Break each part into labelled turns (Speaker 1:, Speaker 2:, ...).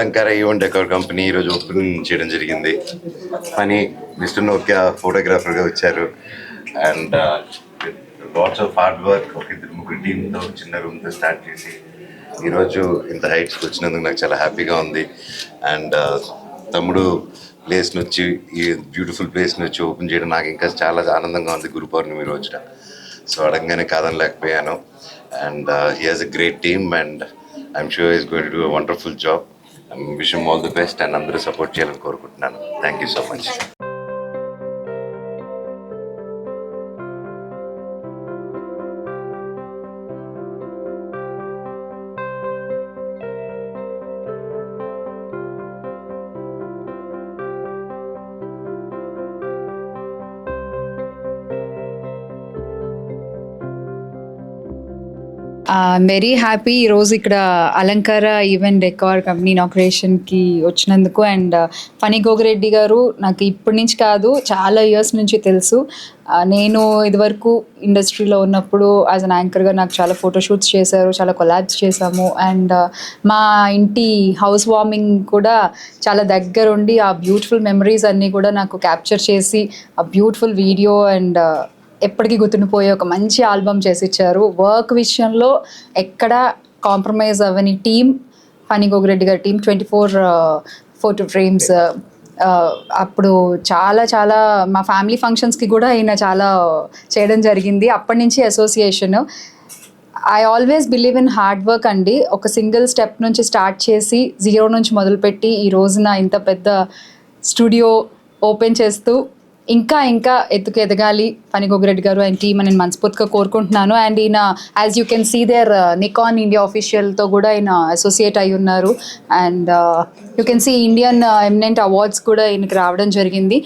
Speaker 1: అలంకార event decor company ఈరోజు open చేయడం జరిగింది. పని మిస్టర్ నోకియా ఫోటోగ్రాఫర్గా వచ్చారు. And lots of hard work ఒక ఇద్దరు ముగ్గురు టీంతో చిన్న రూమ్తో స్టార్ట్ చేసి ఈరోజు ఇంత హైట్స్కి వచ్చినందుకు నాకు చాలా హ్యాపీగా ఉంది. అండ్ తమ్ముడు ప్లేస్ నుంచి ఈ బ్యూటిఫుల్ ప్లేస్ నుంచి ఓపెన్ చేయడం నాకు ఇంకా చాలా ఆనందంగా ఉంది గురు పౌర్ణమి రోజున. సో అడగగానే కాదనలేకపోయాను. And he has a great team and I'm sure is going to do a wonderful job. Wish him all the best and అందరూ సపోర్ట్ చేయాలని కోరుకుంటున్నాను. Thank you so much.
Speaker 2: Very happy ఈరోజు ఇక్కడ అలంకార ఈవెంట్ డెకార్ కంపెనీ ఇనాగ్రేషన్కి వచ్చినందుకు. And Phani Gogireddy గారు నాకు ఇప్పటి నుంచి కాదు చాలా ఇయర్స్ నుంచి తెలుసు. నేను ఇదివరకు ఇండస్ట్రీలో ఉన్నప్పుడు యాజ్ అన్ యాంకర్గా నాకు చాలా ఫోటోషూట్స్ చేశారు, చాలా కొలాబ్స్ చేశాము. అండ్ మా ఇంటి హౌస్ వార్మింగ్ కూడా చాలా దగ్గరుండి ఆ బ్యూటిఫుల్ మెమరీస్ అన్నీ కూడా నాకు క్యాప్చర్ చేసి ఆ బ్యూటిఫుల్ వీడియో అండ్ ఎప్పటికీ గుర్తుండిపోయే ఒక మంచి ఆల్బమ్ చేసి ఇచ్చారు. వర్క్ విషయంలో ఎక్కడ కాంప్రమైజ్ అవ్వని టీం ఫణి గోగిరెడ్డి గారి టీం. 24 ఫోటో ఫ్రేమ్స్ అప్పుడు చాలా చాలా మా ఫ్యామిలీ ఫంక్షన్స్కి కూడా ఆయన చాలా చేయడం జరిగింది. అప్పటి నుంచి association. I always believe in hard work అండి. ఒక సింగిల్ స్టెప్ నుంచి స్టార్ట్ చేసి 0 నుంచి మొదలుపెట్టి ఈ రోజున ఇంత పెద్ద స్టూడియో ఓపెన్ చేస్తూ ఇంకా ఇంకా ఎదగాలి ఫణి గోగిరెడ్డి గారు అండ్ టీమ్ అని నేను మనస్ఫూర్తిగా కోరుకుంటున్నాను. అండ్ ఈయన as you can see there Nikon India ఆఫీషియల్తో కూడా ఆయన అసోసియేట్ అయి ఉన్నారు. And you can see Indian eminent awards కూడా ఈయనకి రావడం జరిగింది.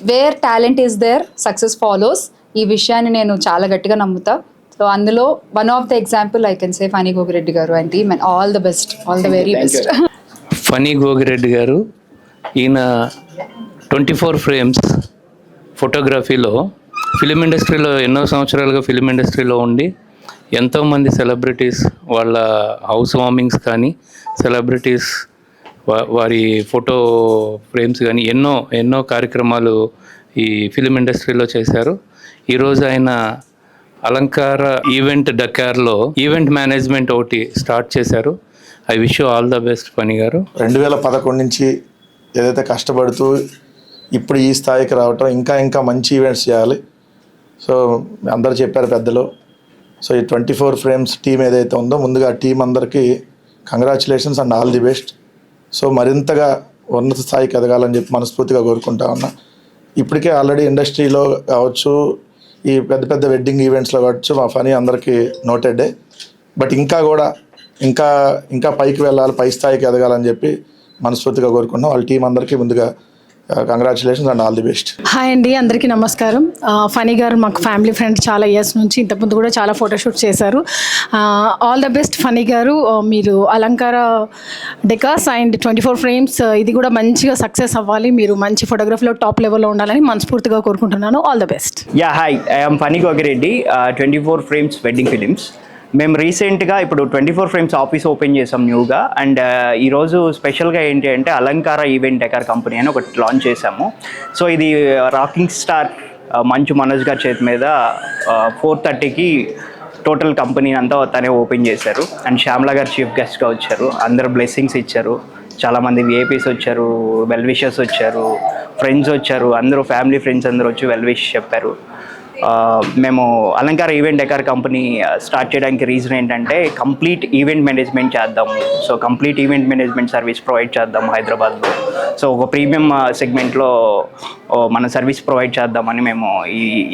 Speaker 2: Where talent is there success follows. ఈ విషయాన్ని నేను చాలా గట్టిగా నమ్ముతా. సో అందులో one of the example I can say Phani Gogireddy garu and team. And all the best, all the very best.
Speaker 3: Phani Gogireddy garu ఈయన 24 ఫ్రేమ్స్ ఫోటోగ్రఫీలో ఫిలిం ఇండస్ట్రీలో ఎన్నో సంవత్సరాలుగా ఫిలిం ఇండస్ట్రీలో ఉండి ఎంతోమంది సెలబ్రిటీస్ వాళ్ళ హౌస్ వార్మింగ్స్ కానీ సెలబ్రిటీస్ వారి ఫోటో ఫ్రేమ్స్ కానీ ఎన్నో కార్యక్రమాలు ఈ ఫిలిం ఇండస్ట్రీలో చేశారు. ఈరోజు ఆయన అలంకార ఈవెంట్ డకార్లో ఈవెంట్ మేనేజ్మెంట్ ఒకటి స్టార్ట్ చేశారు. I wish you all the best Phani గారు.
Speaker 4: 2011 నుంచి ఏదైతే కష్టపడుతూ ఇప్పుడు ఈ స్థాయికి రావటం, ఇంకా మంచి ఈవెంట్స్ చేయాలి. సో అందరూ చెప్పారు పెద్దలు. సో ఈ 24 ఫ్రేమ్స్ టీం ఏదైతే ఉందో ముందుగా ఆ టీం అందరికీ congratulations and all the best. So మరింతగా ఉన్నత స్థాయికి ఎదగాలని చెప్పి మనస్ఫూర్తిగా కోరుకుంటా ఉన్నా. ఇప్పటికే ఆల్రెడీ ఇండస్ట్రీలో కావచ్చు, ఈ పెద్ద వెడ్డింగ్ ఈవెంట్స్లో కావచ్చు మా ఫణి అందరికీ నోటెడే. బట్ ఇంకా పైకి వెళ్ళాలి, పై స్థాయికి ఎదగాలని చెప్పి మనస్ఫూర్తిగా కోరుకున్నాం. వాళ్ళ టీం అందరికీ ముందుగా congratulations and all the best.
Speaker 5: Hi అండి, అందరికీ నమస్కారం. ఫణి గారు మాకు ఫ్యామిలీ ఫ్రెండ్ చాలా ఇయర్స్ నుంచి, ఇంతకుముందు కూడా చాలా ఫోటోషూట్ చేశారు. ఆల్ ద బెస్ట్ ఫణి గారు. మీరు అలంకార డెకాస్ అండ్ 24 ఫ్రేమ్స్ ఇది కూడా మంచిగా సక్సెస్ అవ్వాలి. మీరు మంచి ఫోటోగ్రఫీలో టాప్ లెవెల్లో ఉండాలని మనస్ఫూర్తిగా కోరుకుంటున్నాను. All the best.
Speaker 6: Hi, I'm Phani Gogireddy, 24 frames wedding films. మేము రీసెంట్గా ఇప్పుడు 24 ఫ్రేమ్స్ ఆఫీస్ ఓపెన్ చేసాం న్యూగా. అండ్ ఈరోజు స్పెషల్గా ఏంటి అంటే అలంకార ఈవెంట్ డెకార్ కంపెనీ అని ఒకటి లాంచ్ చేసాము. సో ఇది రాకింగ్ స్టార్ మంచు మనోజ్ గారి చేతి మీద 4:30కి టోటల్ కంపెనీ అంతా తనే ఓపెన్ చేశారు. అండ్ శ్యామ్లా గారు చీఫ్ గెస్ట్గా వచ్చారు. అందరు బ్లెస్సింగ్స్ ఇచ్చారు. చాలామంది విఐపీస్ వచ్చారు, వెల్ విషర్స్ వచ్చారు, ఫ్రెండ్స్ వచ్చారు. అందరూ ఫ్యామిలీ ఫ్రెండ్స్ అందరూ వచ్చి వెల్ విష్ చెప్పారు. మేము అలంకార ఈవెంట్ డెకార్ కంపెనీ స్టార్ట్ చేయడానికి రీజన్ ఏంటంటే కంప్లీట్ ఈవెంట్ మేనేజ్మెంట్ చేద్దాము. So complete event management service provide చేద్దాము హైదరాబాద్లో. సో ఒక ప్రీమియం సెగ్మెంట్లో మన సర్వీస్ ప్రొవైడ్ చేద్దామని మేము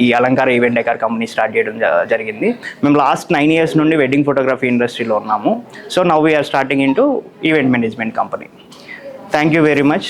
Speaker 6: ఈ అలంకార ఈవెంట్ డెకార్ కంపెనీ స్టార్ట్ చేయడం జరిగింది. మేము లాస్ట్ 9 years నుండి వెడ్డింగ్ ఫోటోగ్రఫీ ఇండస్ట్రీలో ఉన్నాము. So now we're starting into event management company. Thank you very much.